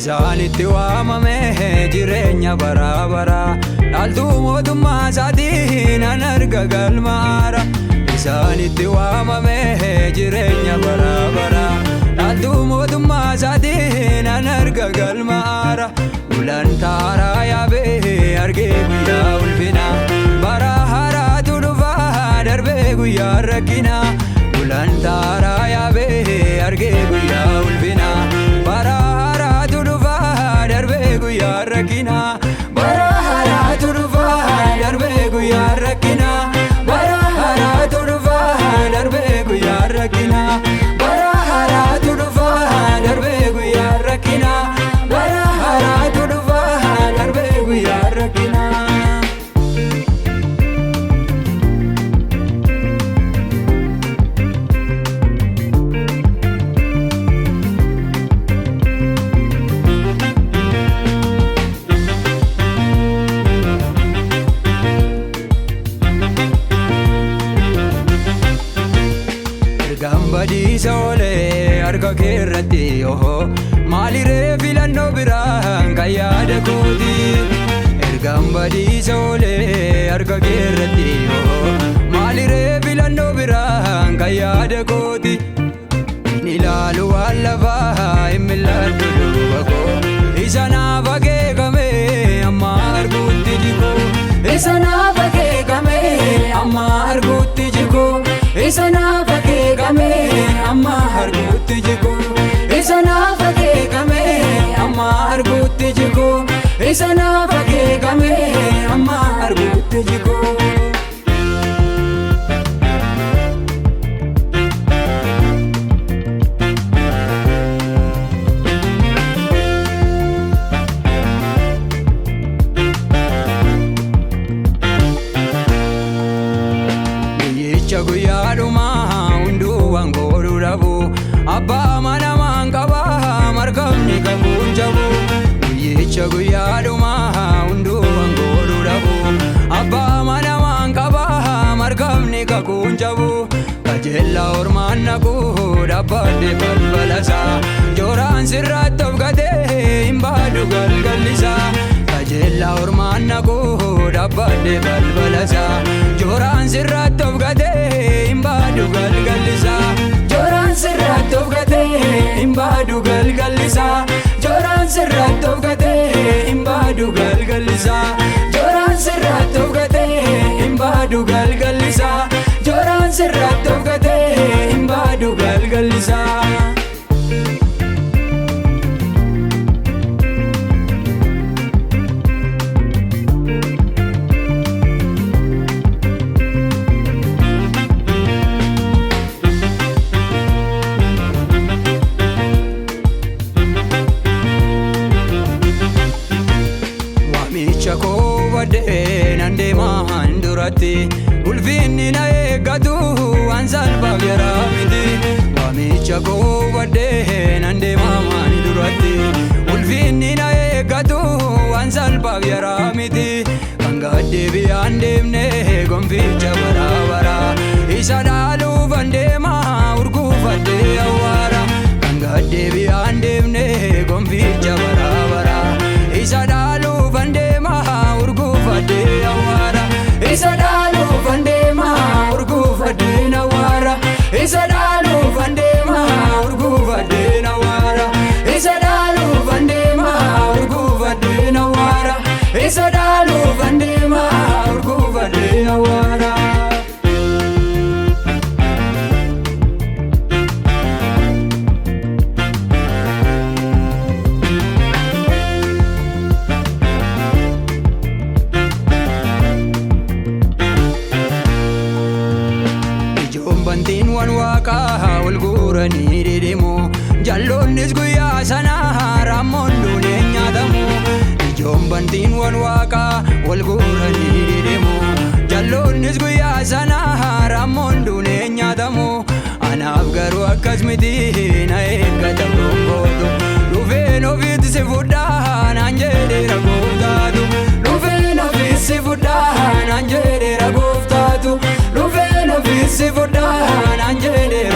isaanitti waamame jireenya bara bara dhaaltuu mootummaa isaatiin an arga galmaara isaanitti waamame jireenya bara bara dhaaltuu mootummaa isaatiin an arga galmaara gulantaara yaabee argee guyyaa ulfina bara haraatu dhufaa darbee guyyaa rakkina gulantaara yaabee argee guyyaa ulfina bara haraatu dhufaa darbee guyyaa rakkina bara haraatu dhufaa darbee guyyaa rakkina bara haraatu dhufaa darbee guyyaa rakkina bara haraatu dhufaa darbee guyyaa rakkina bara haraatu dhufaa darbee guyyaa rakkina. Badiisa olee harka keerratti ohoo maaliree filannoo biraan kan yaada kooti ergaan badiisa olee harka keerratti ohoo maaliree filannoo biraan kan yaada kooti hin ilaalu waan lafaa hin mil'adhu duuba koo isa naaf akeekame amma arguutti jikoo isa naaf akeekame amma arguutti jikoo isa naaf akeekame amma arguutti jikoo isa naaf akeekame amma arguutti jikoo isa naaf akeekame amma arguutti jikoo. Guyyaadhumaa hunduu waan godhu dhabu abbaa mana maan qabaa markabni qabuun jabu guyyicha guyyaadhumaa hunduu waan godhu dhabu abbaa mana maan qabaa markabni qabuun jabu kajeella ormaan naquu dhaabbaadde balbalasaa jooraan sirratti of gatee hin baadu galgallisaa kajeella ormaan naquu dhaabbaadde balbalasaa jooraan sirratti of gatee hin baadu galgallisaa jooraan sirratti of gatee hin baadu galgallisaa jooraan sirratti of gatee hin baadu galgallisaa jooraan sirratti of gatee hin baadu galgallisaa jooraan sirratti of gatee hin baadu galgallisaa. Koo baddee nan deemaan duratti ulfinni na eeggatu waan salphaaf yaraa miti waamicha koo baddee nan deemaan duratti ulfinni na eeggatu waan salphaaf yaraa miti kan gaddeebi'aan deemne gonficha bara bara isa dhaaluuf an deemaa urguufadhee awwaara kan gaddeebi'aan deemne gonficha bara bara isa dhaaluuf an deemaa urguufadhee awwaara isa dhaaluuf an deemaa urguufadhee awwaara isa dhaaluuf an deemaa urguufadhee awwaara isa dhaaluuf an deemaa urguufadhee awwaara isa dhaaluuf an deemaa urguufadhee awwaara. Bantiin waan waaqaa wal guuranii dedeemu jalloonnis guyyaa sanaa raammoon duuneen nyaatamu ijoon bantiin waan waaqaa wal guuranii dedeemu jalloonnis guyyaa sanaa raammoon duuneen nyaatamu anaaf garuu akkas miti na eeggata gonbootu dhufeen ofiitti si fudhaa naan jedheera gooftaatu dhufeen ofiitti si fudhaa naan jedheera gooftaatu dhufeen ofiitti si fudhaa naan jedheera